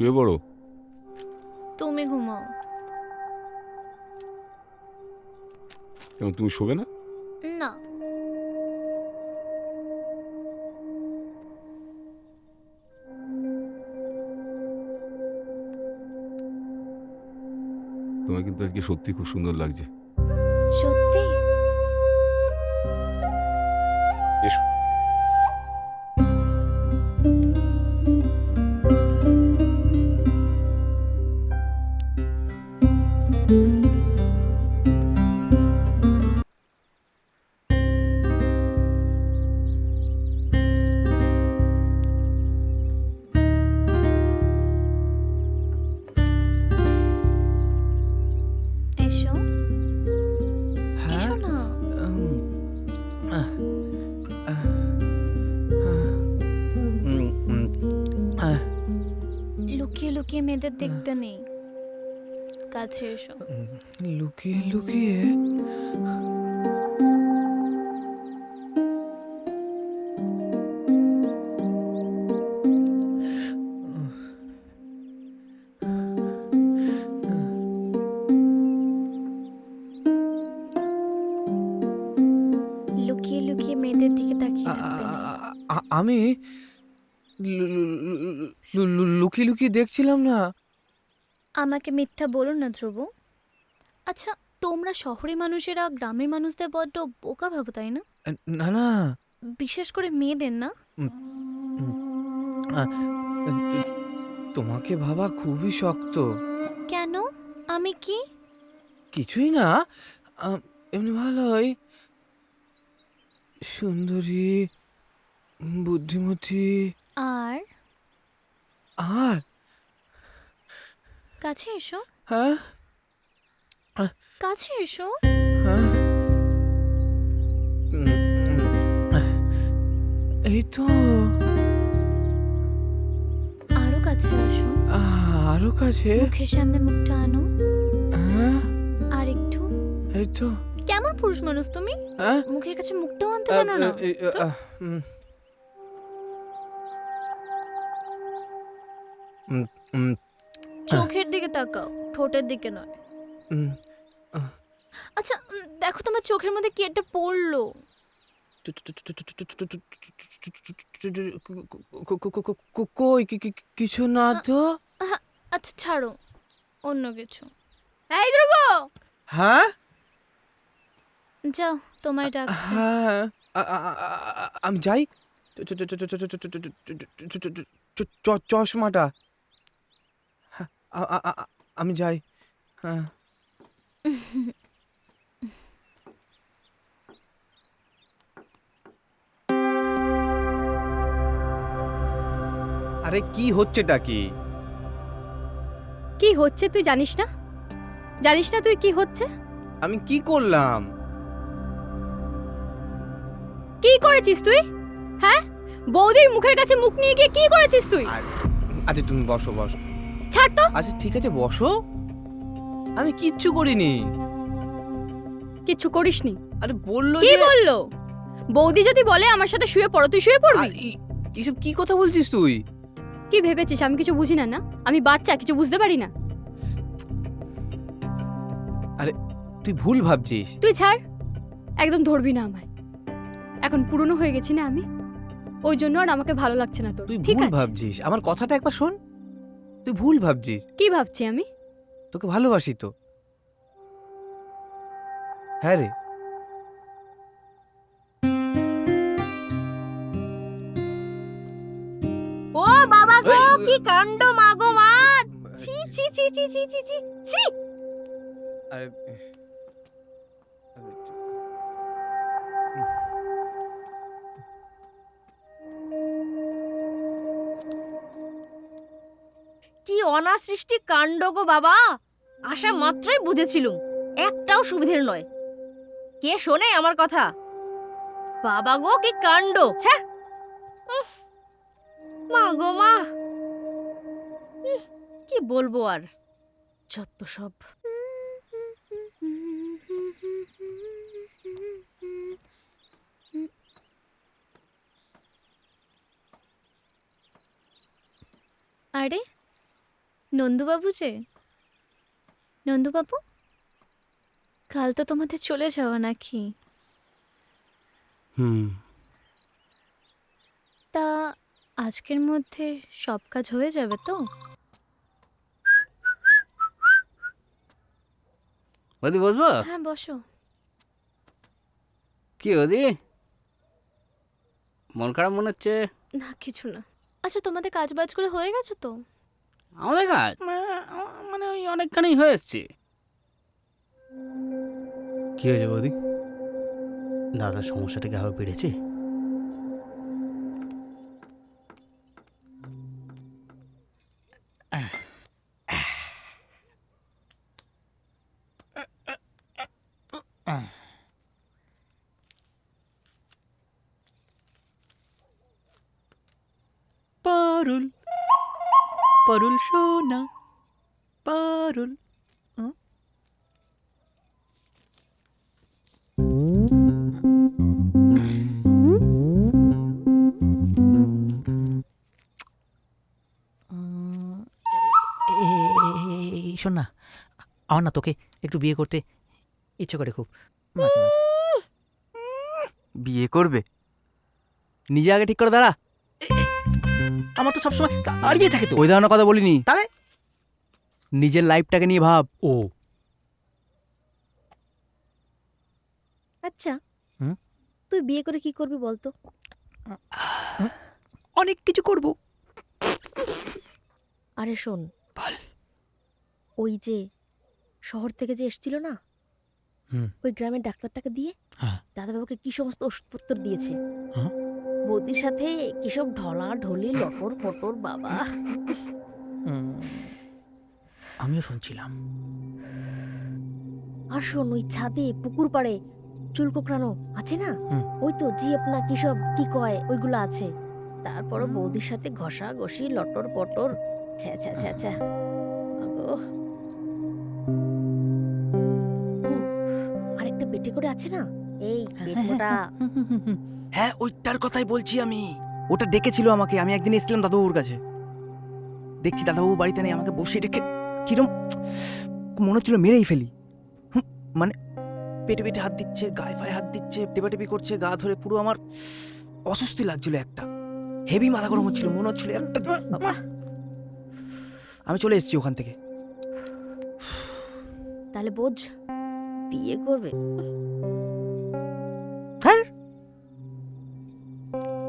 শুয়ে পড়ো। তুমি ঘুমাও। কেন তুমি শোবে না? না, তোমার কিন্তু আজকে সত্যি খুব সুন্দর লাগছে। সত্যি? এসো। এসো, হ্যাঁ এসো না। উম, আহ, আহ, আহ, উম, উম, আহ, লুকিয়ে লুকিয়ে মেয়েদের দেখতে নেই, কাছে এসো। লুকিয়ে লুকিয়ে লুকিয়ে লুকিয়ে মেয়েদের দিকে তাকিয়ে আ- থাকতে নেই। আ- আমি লুকিয়ে লুকিয়ে দেখছিলাম না। আমাকে মিথ্যা বলো না ধ্রুব। আচ্ছা, তোমরা শহরে মানুষেরা গ্রামের মানুষদের বড্ড বোকা ভাবো, তাই না? না না, বিশেষ করে মেয়েদের, না? উম, উম, আ, তোমাকে ভাবা খুবই শক্ত। কেন? আমি কি? কিছুই না, আ, এমনি ভালোই, সুন্দরী, বুদ্ধিমতী, আর আর কাছে এসো, হ্যাঁ কাছে এসো। হ্যাঁ উম, এই তো, আরো কাছে আসো। আরো কাছে, মুখের সামনে মুখটা আনো। হ্যাঁ আর একটু। এই তো, কেমন পুরুষ মানুষ তুমি? হ্যাঁ মুখের কাছে মুখটাও আনতে জানো না। তো? উম, উম, উম, চোখের দিকে তাকাও, ঠোঁটের দিকে নয়। উম, আচ্ছা, দেখো তোমার চোখের মধ্যে কি একটা পড়লো। কই কিছু না তো। আহা, আচ্ছা ছাড়ো, অন্য কিছু। এই ধ্রুব, হ্যাঁ যাও, তোমায় ডাকছে। হ্যাঁ আমি যাই। চশমাটা, হ্যাঁ, আমি যাই। হ্যাঁ আরে কি হচ্ছেটা কি? কি হচ্ছে তুই জানিস না? জানিস না তুই কি হচ্ছে? আমি কি করলাম? কি করেছিস তুই? হ্যাঁ, বৌদির মুখের কাছে মুখ নিয়ে গিয়ে কি করেছিস তুই? আচ্ছা তুমি বসো বসো। ছাড় তো। আচ্ছা ঠিক আছে বসো। আমি কিচ্ছু করিনি। কিচ্ছু করিসনি? আরে বললো কি যে বললো? বৌদি যদি বলে আমার সাথে শুয়ে পড়ো, তুই শুয়ে পড়বি? এসব কি কথা বলছিস তুই? কি ভেবেছিস আমি কিছু বুঝি না? না আমি বাচ্চা, কিছু বুঝতে পারি না? আরে তুই ভুল ভাবছিস। তুই ছাড়, একদম ধরবি না আমায়। এখন পুরনো হয়ে গেছি না আমি, ওই জন্য আর আমাকে ভালো লাগছে না তোর। তুই ঠিক ভুল আছে? ভাবছিস, আমার কথাটা একবার শোন। তুই ভুল ভাবছিস। কি ভাবছি আমি? তোকে ভালোবাসি তো। হ্যাঁ রে। ও বাবা গো, এই, কি কাণ্ড! মাগো মা! ছি ছি ছি ছি ছি ছি ছি ছি! আরে কি অনাসৃষ্টি কাণ্ড গো বাবা! আসা মাত্রই বুঝেছিলুম একটাও সুবিধের নয়। কে শোনে আমার কথা? বাবা গো, কি কাণ্ড! ছ্যা! মা গো মা! কি বলবো আর, যত সব। আরে নন্দুবাবু যে, নন্দুবাবু, কাল তো তোমাদের চলে যাওয়া নাকি? তা আজকের মধ্যে সব কাজ হয়ে যাবে তো? বৌদি বসবো? হ্যাঁ বসো। কি বৌদি, মন খারাপ মনে হচ্ছে? না কিছু না। আচ্ছা তোমাদের কাজ বাজগুলো হয়ে গেছে তো? আমাদের কাজ মানে ওই অনেকখানি হয়ে এসছে। কি হয়েছে বৌদি? দাদার সমস্যাটা কি আরো বেড়েছে? পারুল পারুল সোনা পারুল। শোন না, আমার না তোকে একটু বিয়ে করতে ইচ্ছে করে খুব, মাঝে মাঝে। বিয়ে করবে? নিজে আগে ঠিক করে দাঁড়া। আমার তো সবসময় দাঁড়িয়ে থাকে তো। ওই ধরনের কথা বলিনি, তাহলে নিজের লাইফটাকে নিয়ে ভাব। ও আচ্ছা হুম? তুই বিয়ে করে কি করবি বলতো? অনেক কিছু করব। আরে শোন, বল। ওই যে শহর থেকে যে এসেছিল না, হুম। ওই গ্রামের ডাক্তারটাকে দিয়ে হ্যাঁ। দাদাবাবুকে কি সমস্ত ওষুধপত্র দিয়েছে। হ্যাঁ? বৌদির সাথে কিসব ঢলা ঢলি লটর পটর বাবা। আমিও শুনছিলাম। আর শোন, ওই ছাদে পুকুর পাড়ে চুল কোকড়ানো আছে না, হুম। ওই তো জি আপনার কিসব কি কয় ওইগুলো আছে। তারপরও বৌদির সাথে ঘষা ঘষি লটর পটর, ছ্যা ছ্যা ছ্যা ছ্যা। আগো। ও, আরেকটা বেটে করে আছে না, এই বেটমোটা। হ্যাঁ, ওইটার কথাই বলছি আমি। ওটা ডেকেছিল আমাকে, আমি একদিন এসেছিলাম দাদাবাবুর কাছে। দেখছি দাদাবাবু বাড়িতে নেই, আমাকে বসে ডেকে কিরম মনে হচ্ছিল মেরেই ফেলি। মানে পেটে পেটে হাত দিচ্ছে, গায়ে ফায়ে হাত দিচ্ছে, টেপাটেপি করছে গা ধরে। পুরো আমার অস্বস্তি লাগছিল, একটা হেভি মাথা গরম হচ্ছিল, মনে হচ্ছিল একটা। আমি চলে এসেছি ওখান থেকে। তাহলে বোঝ, বিয়ে করবে। হ্যাঁ,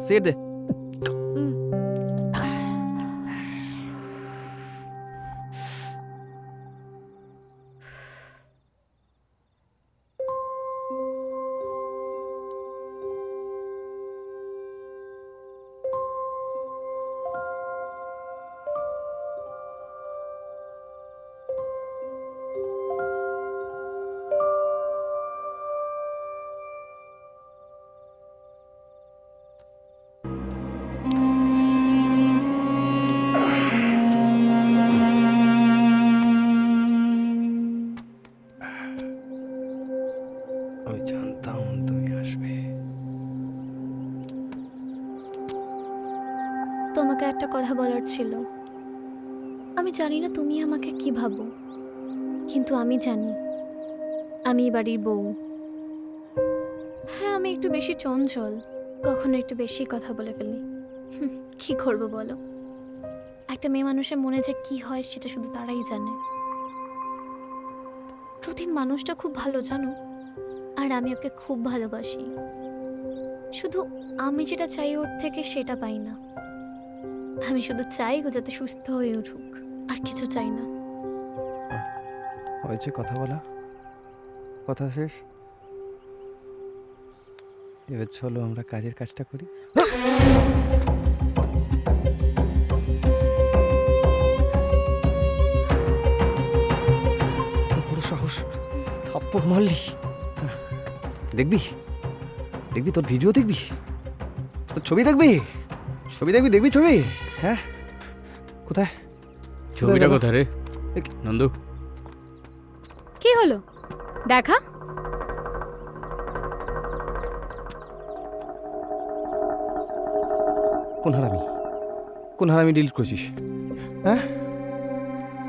সেট দে। আমি জানতাম তুমি আসবে। তোমাকে একটা কথা বলার ছিল। আমি জানি না তুমি আমাকে কি ভাবো, কিন্তু আমি জানি আমি এই বাড়ির বউ। হ্যাঁ, আমি একটু বেশি চঞ্চল, কখনো একটু বেশি কথা বলে ফেলি। কি করব বলো, একটা মেয়ে মানুষের মনে যে কি হয় সেটা শুধু তারাই জানে। প্রতিদিন মানুষটা খুব ভালো জানো, আর আমি ওকে খুব ভালোবাসি। শুধু আমি যেটা চাই ওর থেকে সেটা পাই না। আমি শুধু চাই ও যাতে সুস্থ হয়ে উঠুক, আর কিছু চাই না। হয়েছে কথা বলা, কথা শেষ। এবার চলো আমরা কাজের কাজটা করি। তো পুরো সাহস, থাপ্পড় মারলি। দেখবি দেখবি, তোর ভিডিও দেখবি, তোর ছবি দেখবি, ছবি দেখবি, দেখবি ছবি। হ্যাঁ, কোথায় ছবিটা গেল? কোথায় রে নন্দু? কি হলো দেখা? কোন হারামি, কোন হারামি ডিলিট করছিস? হ্যাঁ,